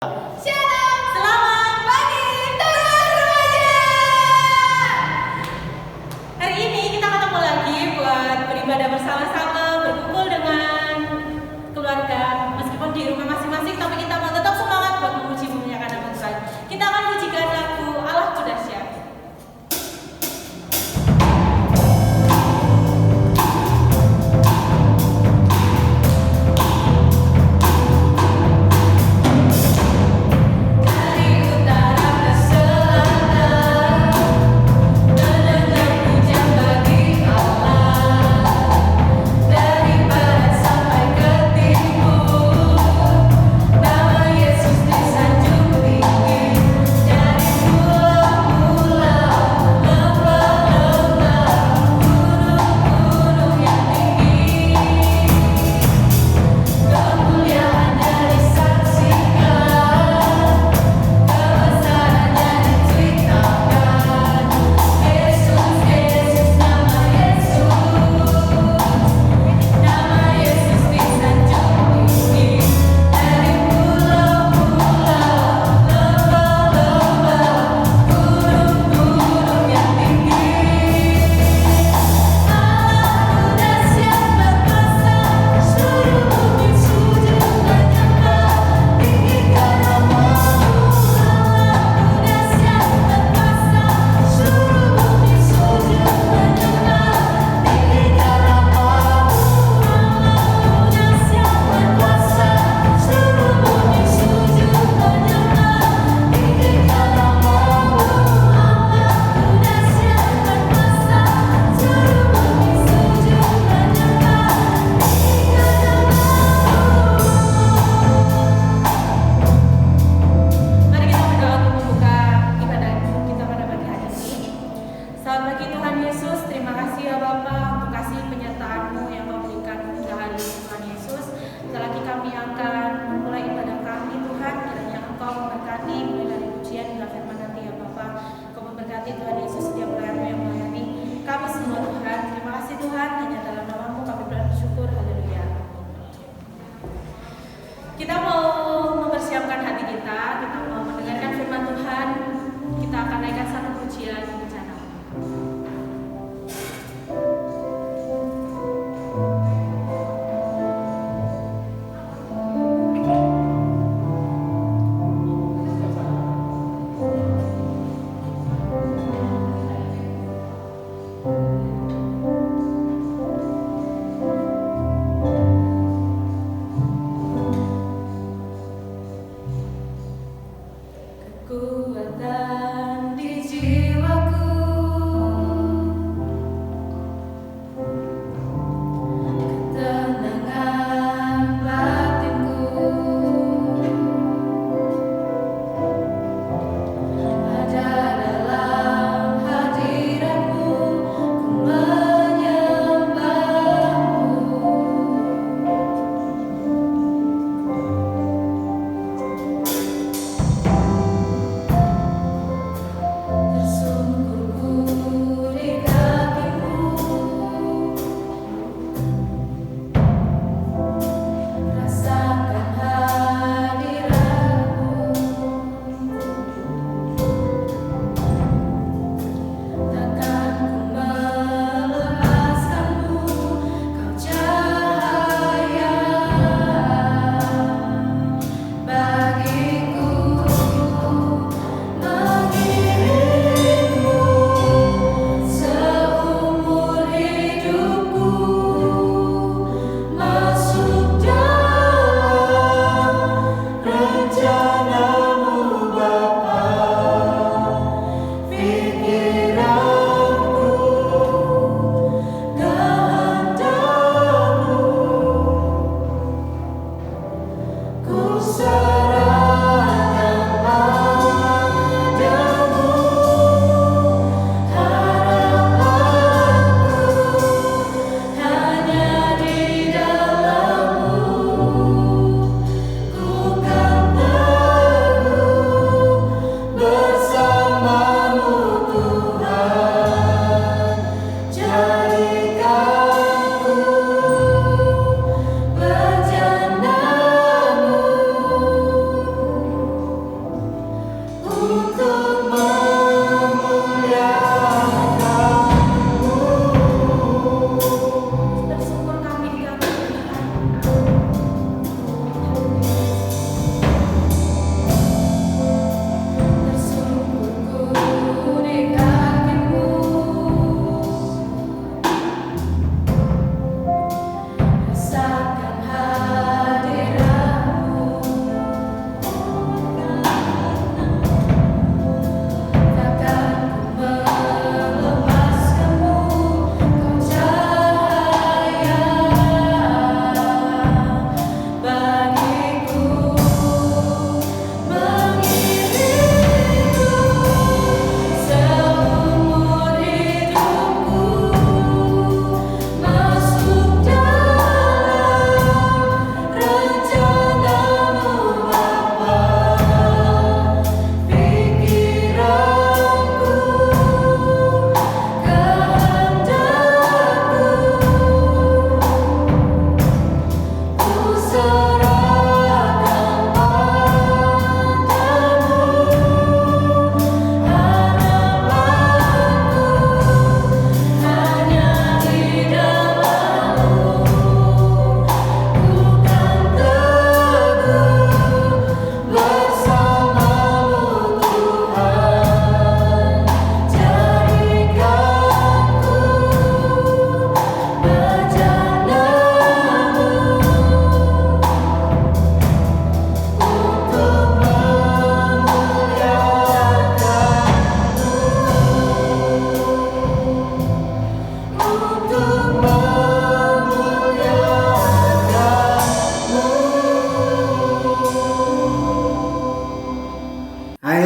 Shalom, selamat pagi Tuhan Remaja. Hari ini kita ketemu lagi buat beribadah bersama-sama, berkumpul dengan keluarga. Meskipun di rumah masing-masing, tapi kita mau tetap semangat buat memuji memuliakan nama Tuhan. Kita akan pujikan lagu Allah Ku Dahsyat. Kita mau mempersiapkan hati kita mau mendengarkan firman Tuhan. Kita akan naikkan satu pujian bencana. Kekuatan di jiwaku, ketenangan batinku, ada dalam hadiratmu, ku menyembahmu.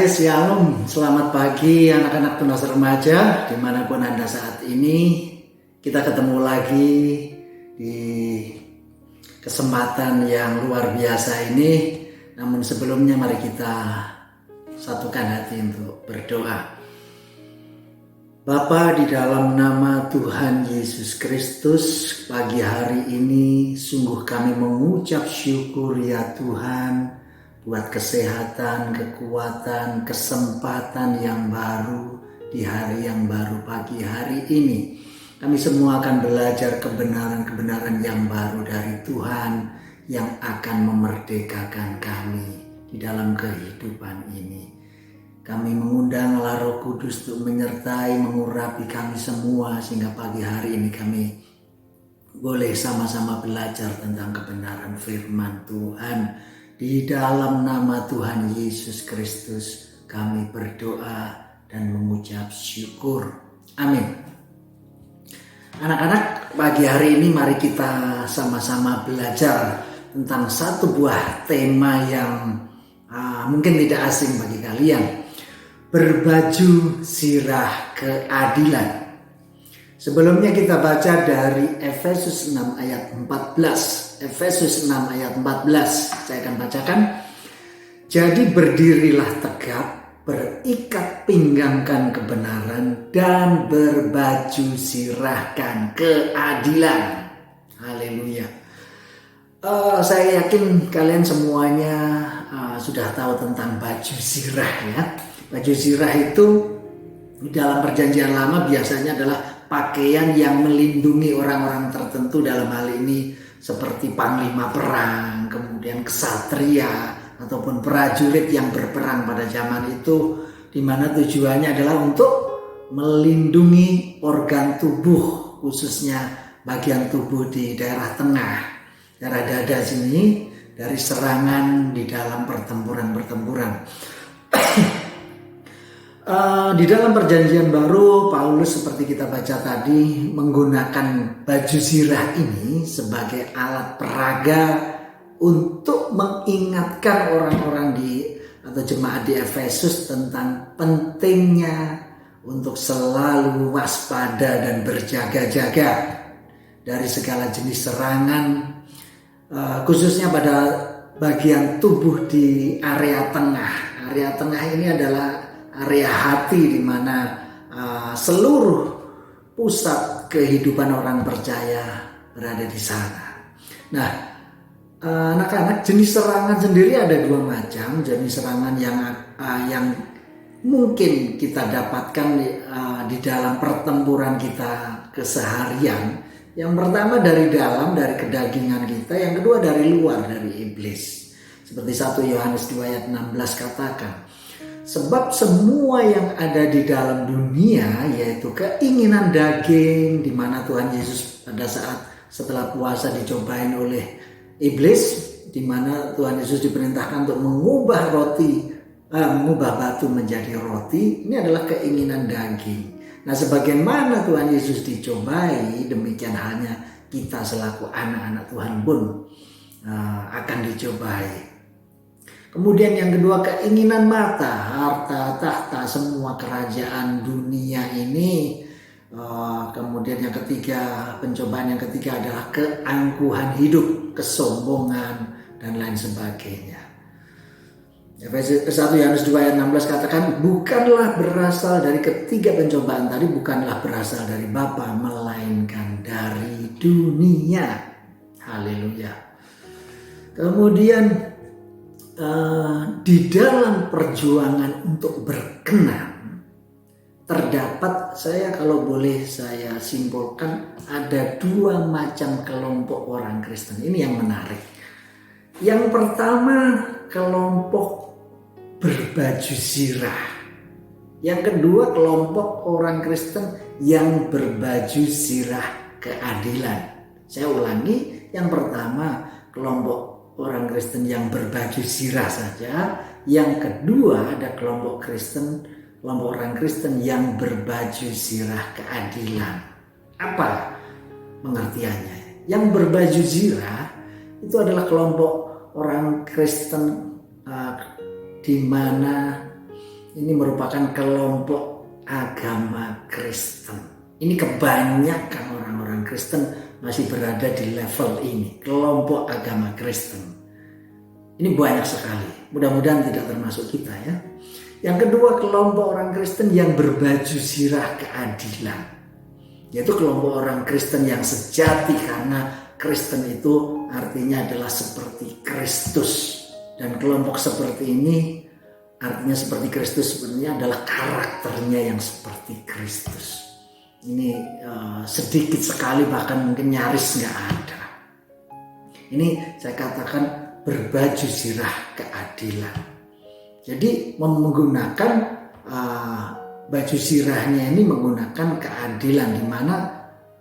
Shalom, selamat pagi anak-anak tunas remaja dimanapun Anda saat ini. Kita ketemu lagi di kesempatan yang luar biasa ini. Namun sebelumnya mari kita satukan hati untuk berdoa. Bapa, di dalam nama Tuhan Yesus Kristus, pagi hari ini sungguh kami mengucap syukur ya Tuhan, buat kesehatan, kekuatan, kesempatan yang baru di hari yang baru pagi hari ini. Kami semua akan belajar kebenaran-kebenaran yang baru dari Tuhan yang akan memerdekakan kami di dalam kehidupan ini. Kami mengundang Roh Kudus untuk menyertai, mengurapi kami semua sehingga pagi hari ini kami boleh sama-sama belajar tentang kebenaran firman Tuhan. Di dalam nama Tuhan Yesus Kristus kami berdoa dan mengucap syukur. Amin. Anak-anak, pagi hari ini mari kita sama-sama belajar tentang satu buah tema yang mungkin tidak asing bagi kalian. Berbaju sirah keadilan. Sebelumnya kita baca dari Efesus 6 ayat 14. Efesus 6 ayat 14. Saya akan bacakan. Jadi berdirilah tegap, berikat pinggangkan kebenaran, dan berbaju sirahkan keadilan. Haleluya. Saya yakin kalian semuanya sudah tahu tentang baju sirah ya. Baju sirah itu di dalam perjanjian lama biasanya adalah pakaian yang melindungi orang-orang tertentu, dalam hal ini seperti panglima perang, kemudian ksatria ataupun prajurit yang berperang pada zaman itu, di mana tujuannya adalah untuk melindungi organ tubuh, khususnya bagian tubuh di daerah tengah, daerah dada sini, dari serangan di dalam pertempuran-pertempuran. Di dalam perjanjian baru, Paulus seperti kita baca tadi menggunakan baju sirah ini sebagai alat peraga untuk mengingatkan orang-orang atau jemaat di Efesus tentang pentingnya untuk selalu waspada dan berjaga-jaga dari segala jenis serangan, khususnya pada bagian tubuh di area tengah. Area tengah ini adalah area hati di mana seluruh pusat kehidupan orang percaya berada di sana. Nah, anak-anak, jenis serangan sendiri ada dua macam. Jenis serangan yang mungkin kita dapatkan di dalam pertempuran kita keseharian. Yang pertama dari dalam, dari kedagingan kita. Yang kedua dari luar, dari iblis. Seperti 1 Yohanes 2 ayat 16 katakan. Sebab semua yang ada di dalam dunia, yaitu keinginan daging, di mana Tuhan Yesus pada saat setelah puasa dicobain oleh iblis, di mana Tuhan Yesus diperintahkan untuk mengubah batu menjadi roti. Ini adalah keinginan daging. Nah, sebagaimana Tuhan Yesus dicobai, demikian halnya kita selaku anak-anak Tuhan pun akan dicobai. Kemudian yang kedua, keinginan mata, harta, tahta, semua kerajaan dunia ini. Kemudian yang ketiga, pencobaan yang ketiga adalah keangkuhan hidup, kesombongan, dan lain sebagainya. Efesus 1 Yohanes 2 ayat 16 katakan, bukanlah berasal dari ketiga pencobaan tadi, bukanlah berasal dari Bapa, melainkan dari dunia. Haleluya. Kemudian di dalam perjuangan untuk berkenan terdapat, kalau boleh saya simpulkan, ada dua macam kelompok orang Kristen. Ini yang menarik. Yang pertama, kelompok berbaju sirah. Yang kedua, kelompok orang Kristen yang berbaju sirah keadilan. Saya ulangi, yang pertama kelompok orang Kristen yang berbaju sirah saja. Yang kedua ada kelompok orang Kristen yang berbaju sirah keadilan. Apa pengertiannya? Yang berbaju sirah itu adalah kelompok orang Kristen di mana ini merupakan kelompok agama Kristen. Ini kebanyakan orang-orang Kristen masih berada di level ini, kelompok agama Kristen. Ini banyak sekali, mudah-mudahan tidak termasuk kita ya. Yang kedua, kelompok orang Kristen yang berbaju zirah keadilan, yaitu kelompok orang Kristen yang sejati, karena Kristen itu artinya adalah seperti Kristus. Dan kelompok seperti ini artinya seperti Kristus sebenarnya adalah karakternya yang seperti Kristus. Ini sedikit sekali, bahkan mungkin nyaris nggak ada. Ini saya katakan berbaju zirah keadilan. Jadi menggunakan baju zirahnya ini menggunakan keadilan, di mana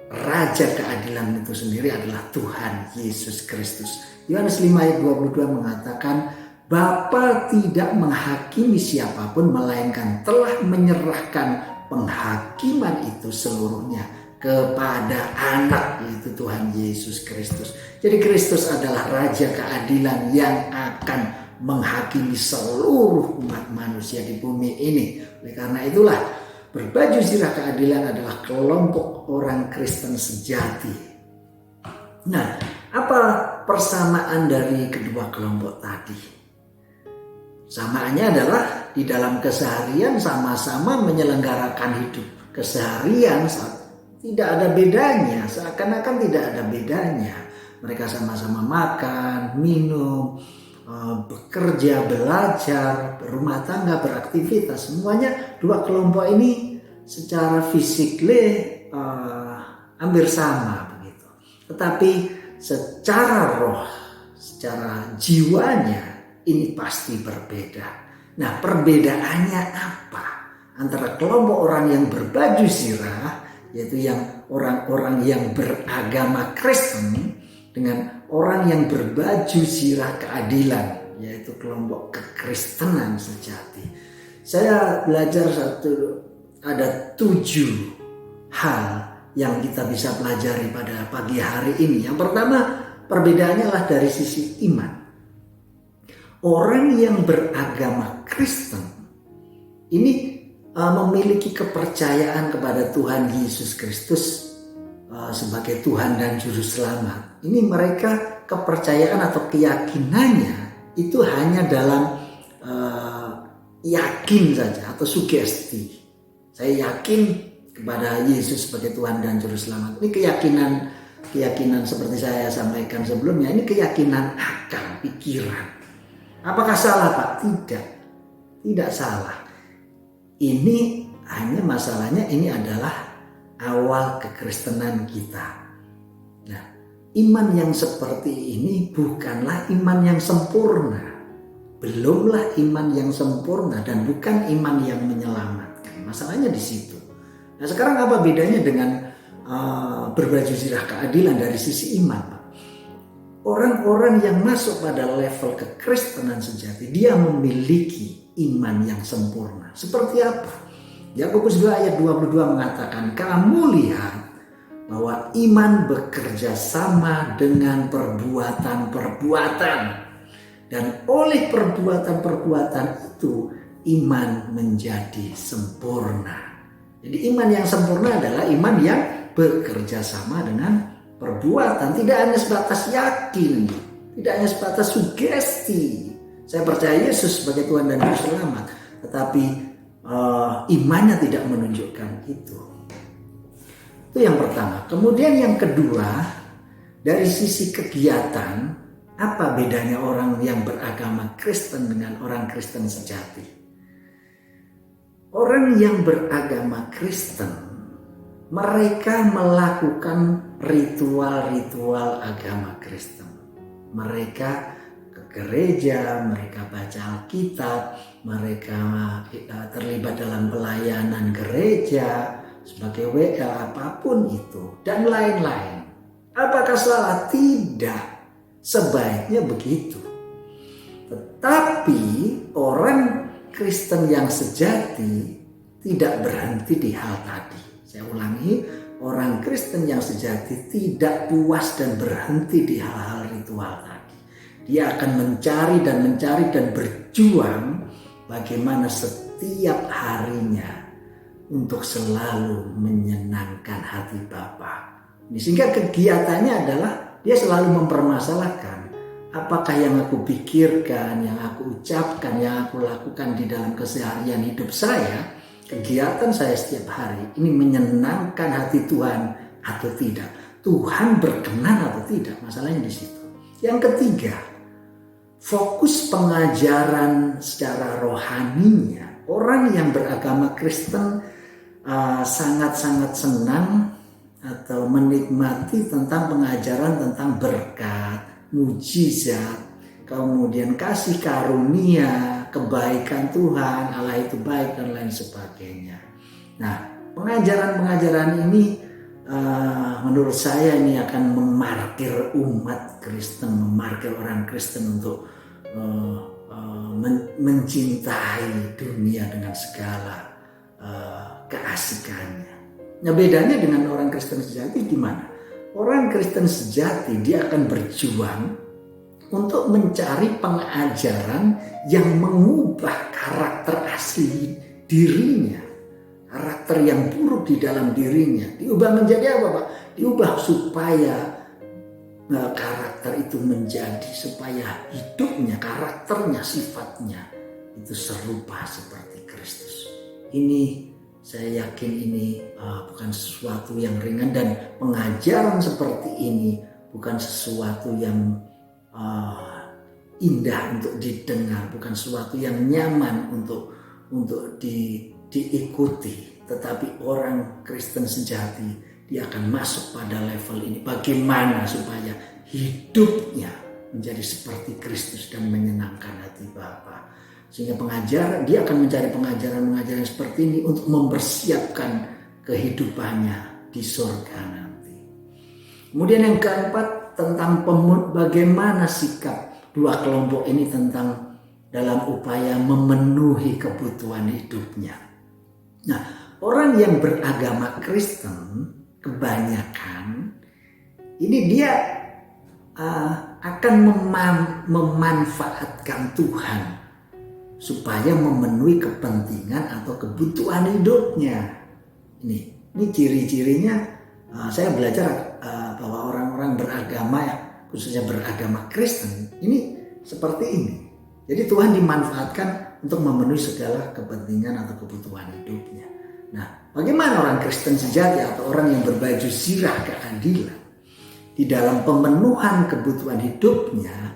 Raja keadilan itu sendiri adalah Tuhan Yesus Kristus. Yohanes 5 ayat 22 mengatakan, Bapa tidak menghakimi siapapun, melainkan telah menyerahkan penghakiman itu seluruhnya kepada anak, yaitu Tuhan Yesus Kristus. Jadi Kristus adalah Raja keadilan yang akan menghakimi seluruh umat manusia di bumi ini. Oleh karena itulah berbaju zirah keadilan adalah kelompok orang Kristen sejati. Nah, apa persamaan dari kedua kelompok tadi? Samaannya adalah di dalam keseharian sama-sama menyelenggarakan hidup keseharian, tidak ada bedanya, seakan-akan tidak ada bedanya. Mereka sama-sama makan, minum, bekerja, belajar, berumah tangga, beraktivitas. Semuanya dua kelompok ini secara fisik hampir sama begitu. Tetapi secara roh, secara jiwanya ini pasti berbeda. Nah, perbedaannya apa antara kelompok orang yang berbaju zirah, yaitu yang orang-orang yang beragama Kristen, dengan orang yang berbaju zirah keadilan, yaitu kelompok kekristenan sejati. Saya belajar ada 7 hal yang kita bisa pelajari pada pagi hari ini. Yang pertama, perbedaannya adalah dari sisi iman. Orang yang beragama Kristen ini memiliki kepercayaan kepada Tuhan Yesus Kristus sebagai Tuhan dan Juru Selamat. Ini mereka kepercayaan atau keyakinannya itu hanya dalam yakin saja atau sugesti. Saya yakin kepada Yesus sebagai Tuhan dan Juru Selamat. Ini keyakinan seperti saya sampaikan sebelumnya. Ini keyakinan akal, pikiran. Apakah salah, Pak? Tidak salah. Ini hanya masalahnya ini adalah awal kekristenan kita. Nah, iman yang seperti ini bukanlah iman yang sempurna. Belumlah iman yang sempurna dan bukan iman yang menyelamatkan. Masalahnya di situ. Nah, sekarang apa bedanya dengan berbaju zirah keadilan dari sisi iman, Pak? Orang-orang yang masuk pada level kekristenan sejati, dia memiliki iman yang sempurna. Seperti apa? Yakobus 2 ayat 22 mengatakan, kamu lihat bahwa iman bekerja sama dengan perbuatan-perbuatan. Dan oleh perbuatan-perbuatan itu, iman menjadi sempurna. Jadi iman yang sempurna adalah iman yang bekerja sama dengan perbuatan. Tidak hanya sebatas yakin, tidak hanya sebatas sugesti, saya percaya Yesus sebagai Tuhan dan Juru Selamat, tetapi imannya tidak menunjukkan itu. Itu yang pertama. Kemudian yang kedua, dari sisi kegiatan, apa bedanya orang yang beragama Kristen dengan orang Kristen sejati? Orang yang beragama Kristen, mereka melakukan ritual-ritual agama Kristen. Mereka ke gereja, mereka baca Alkitab, mereka terlibat dalam pelayanan gereja sebagai WL apapun itu dan lain-lain. Apakah salah? Tidak. Sebaiknya begitu. Tetapi orang Kristen yang sejati tidak berhenti di hal tadi. Saya ulangi, orang Kristen yang sejati tidak puas dan berhenti di hal-hal ritual tadi. Dia akan mencari dan berjuang bagaimana setiap harinya untuk selalu menyenangkan hati Bapa. Sehingga kegiatannya adalah dia selalu mempermasalahkan apakah yang aku pikirkan, yang aku ucapkan, yang aku lakukan di dalam keseharian hidup saya, kegiatan saya setiap hari ini menyenangkan hati Tuhan atau tidak. Tuhan berkenan atau tidak, masalahnya di situ. Yang ketiga, fokus pengajaran secara rohaninya. Orang yang beragama Kristen sangat-sangat senang atau menikmati tentang pengajaran tentang berkat, mujizat, kemudian kasih karunia, kebaikan Tuhan, Allah itu baik dan lain sebagainya. Nah, pengajaran-pengajaran ini menurut saya ini akan memarkir umat Kristen, memarkir orang Kristen untuk mencintai dunia dengan segala keasikannya. Nah, bedanya dengan orang Kristen sejati gimana? Orang Kristen sejati dia akan berjuang untuk mencari pengajaran yang mengubah karakter asli dirinya. Karakter yang buruk di dalam dirinya diubah menjadi apa, Pak? Diubah supaya karakter itu menjadi, supaya hidupnya, karakternya, sifatnya itu serupa seperti Kristus. Ini saya yakin ini bukan sesuatu yang ringan, dan pengajaran seperti ini bukan sesuatu yang indah untuk didengar, bukan sesuatu yang nyaman untuk diikuti. Tetapi orang Kristen sejati dia akan masuk pada level ini. Bagaimana supaya hidupnya menjadi seperti Kristus dan menyenangkan hati Bapa. Sehingga dia akan mencari pengajaran-pengajaran seperti ini untuk mempersiapkan kehidupannya di surga nanti. Kemudian yang keempat, tentang bagaimana sikap dua kelompok ini tentang dalam upaya memenuhi kebutuhan hidupnya. Nah, orang yang beragama Kristen kebanyakan ini dia akan memanfaatkan Tuhan supaya memenuhi kepentingan atau kebutuhan hidupnya. Ini ciri-cirinya. Saya belajar bahwa orang-orang beragama, khususnya beragama Kristen, ini seperti ini. Jadi Tuhan dimanfaatkan untuk memenuhi segala kepentingan atau kebutuhan hidupnya. Nah, bagaimana orang Kristen sejati atau orang yang berbaju zirah keadilan di dalam pemenuhan kebutuhan hidupnya?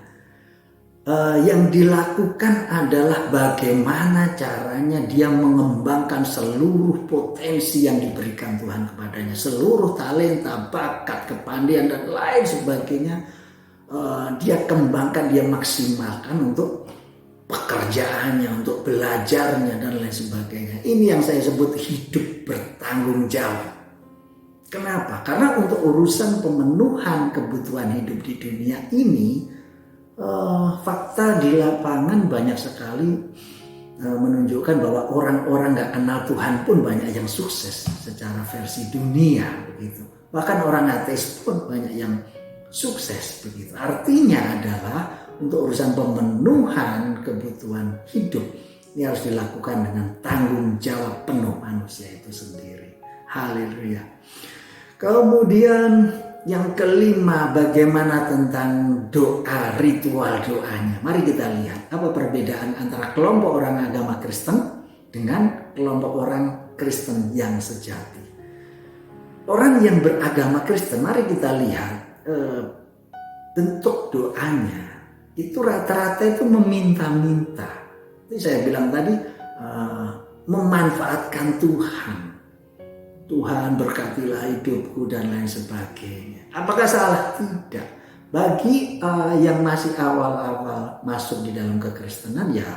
Yang dilakukan adalah bagaimana caranya dia mengembangkan seluruh potensi yang diberikan Tuhan kepadanya, seluruh talenta, bakat, kepandaian dan lain sebagainya. Dia kembangkan, dia maksimalkan untuk pekerjaannya, untuk belajarnya dan lain sebagainya. Ini yang saya sebut hidup bertanggung jawab. Kenapa? Karena untuk urusan pemenuhan kebutuhan hidup di dunia ini, fakta di lapangan banyak sekali menunjukkan bahwa orang-orang gak kenal Tuhan pun banyak yang sukses secara versi dunia begitu. Bahkan orang ateis pun banyak yang sukses begitu. Artinya adalah untuk urusan pemenuhan kebutuhan hidup ini harus dilakukan dengan tanggung jawab penuh manusia itu sendiri. Haleluya. Kemudian yang kelima, bagaimana tentang doa, ritual doanya. Mari kita lihat apa perbedaan antara kelompok orang agama Kristen dengan kelompok orang Kristen yang sejati. Orang yang beragama Kristen, mari kita lihat bentuk doanya. Itu rata-rata itu meminta-minta. Itu saya bilang tadi, memanfaatkan Tuhan. Tuhan berkatilah hidupku dan lain sebagainya. Apakah salah? Tidak. Bagi yang masih awal-awal masuk di dalam kekristenan ya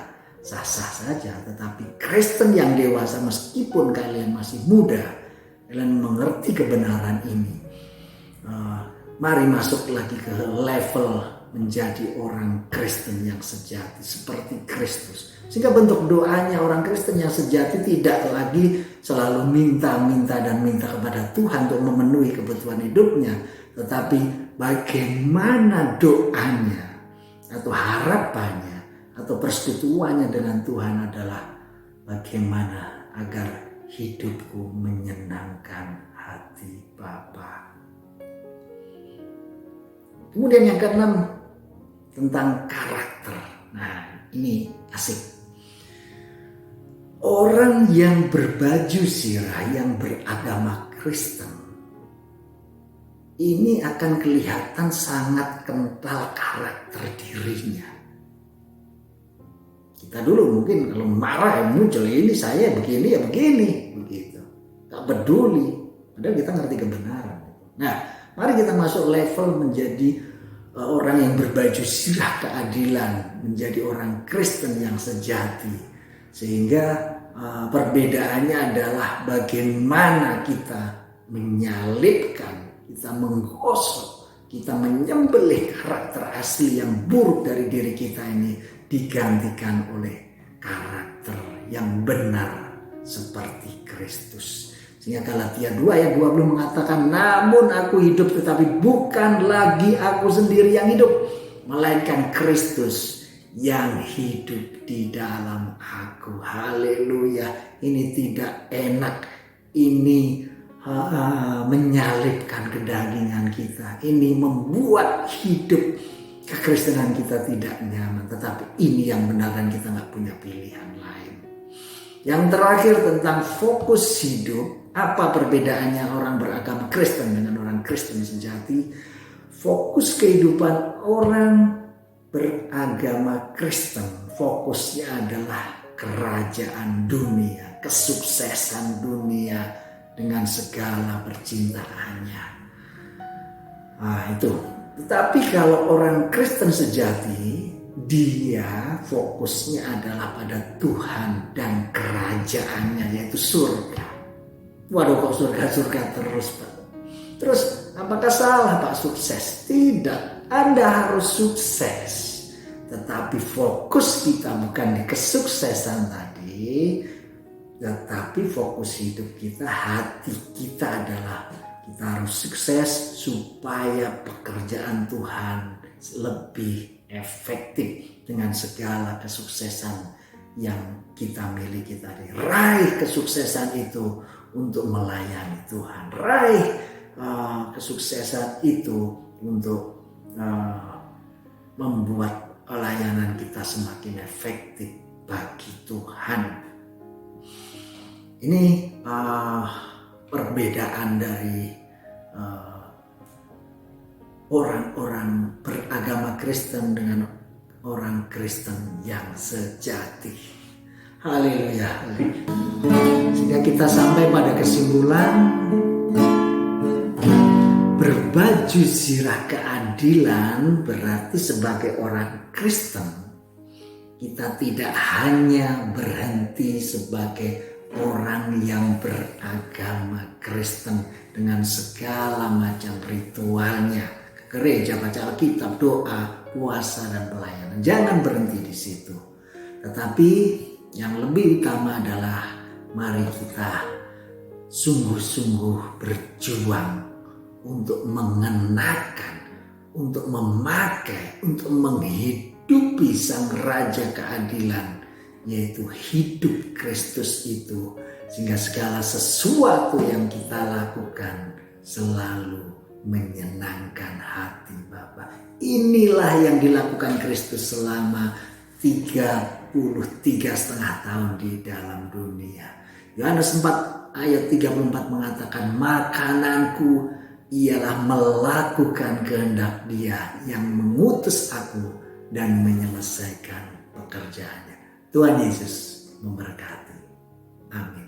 sah-sah saja. Tetapi Kristen yang dewasa, meskipun kalian masih muda, kalian mengerti kebenaran ini, mari masuk lagi ke level menjadi orang Kristen yang sejati seperti Kristus. Sehingga bentuk doanya orang Kristen yang sejati tidak lagi selalu minta-minta dan minta kepada Tuhan untuk memenuhi kebutuhan hidupnya, tetapi bagaimana doanya atau harapannya atau persekutuannya dengan Tuhan adalah bagaimana agar hidupku menyenangkan hati Bapa. Kemudian yang keenam, tentang karakter. Nah, ini asik. Orang yang berbaju zirah, yang beragama Kristen, ini akan kelihatan sangat kental karakter dirinya. Kita dulu mungkin kalau marah muncul, ini saya begini ya begini, begitu. Gak peduli, padahal kita ngerti kebenaran. Nah, mari kita masuk level menjadi orang yang berbaju zirah keadilan, menjadi orang Kristen yang sejati. Sehingga perbedaannya adalah bagaimana kita menyalibkan, kita menggosok, kita menyembelih karakter asli yang buruk dari diri kita ini, digantikan oleh karakter yang benar seperti Kristus. Sehingga Galatia 2 ayat 20 mengatakan, namun aku hidup tetapi bukan lagi aku sendiri yang hidup, melainkan Kristus yang hidup di dalam aku. Haleluya. Ini tidak enak. Ini menyalibkan kedagingan kita. Ini membuat hidup kekristenan kita tidak nyaman. Tetapi ini yang benar dan kita gak punya pilihan lain. Yang terakhir tentang fokus hidup. Apa perbedaannya orang beragama Kristen dengan orang Kristen sejati? Fokus kehidupan orang beragama Kristen, fokusnya adalah kerajaan dunia, kesuksesan dunia dengan segala percintaannya. Itu. Tetapi kalau orang Kristen sejati, dia fokusnya adalah pada Tuhan dan kerajaannya, yaitu surga. Waduh, kok surga-surga terus, Pak? Terus apakah salah Pak sukses? Tidak, Anda harus sukses. Tetapi fokus kita bukan di kesuksesan tadi, tetapi fokus hidup kita, hati kita adalah kita harus sukses supaya pekerjaan Tuhan lebih efektif dengan segala kesuksesan yang kita miliki tadi. Raih kesuksesan itu untuk melayani Tuhan. Raih kesuksesan itu untuk membuat pelayanan kita semakin efektif bagi Tuhan. Ini perbedaan dari orang-orang beragama Kristen dengan orang Kristen yang sejati. Haleluya. Sehingga kita sampai pada kesimpulan, berbaju zirah keadilan berarti sebagai orang Kristen kita tidak hanya berhenti sebagai orang yang beragama Kristen dengan segala macam ritualnya, ke gereja, baca Alkitab, doa, puasa dan pelayanan. Jangan berhenti di situ. Tetapi yang lebih utama adalah mari kita sungguh-sungguh berjuang untuk mengenakan, untuk memakai, untuk menghidupi Sang Raja Keadilan, yaitu hidup Kristus itu, sehingga segala sesuatu yang kita lakukan selalu menyenangkan hati Bapa. Inilah yang dilakukan Kristus selama 33,5 tahun di dalam dunia. Yohanes 4 ayat 34 mengatakan, makananku ialah melakukan kehendak Dia yang mengutus aku dan menyelesaikan pekerjaannya. Tuhan Yesus memberkati. Amin.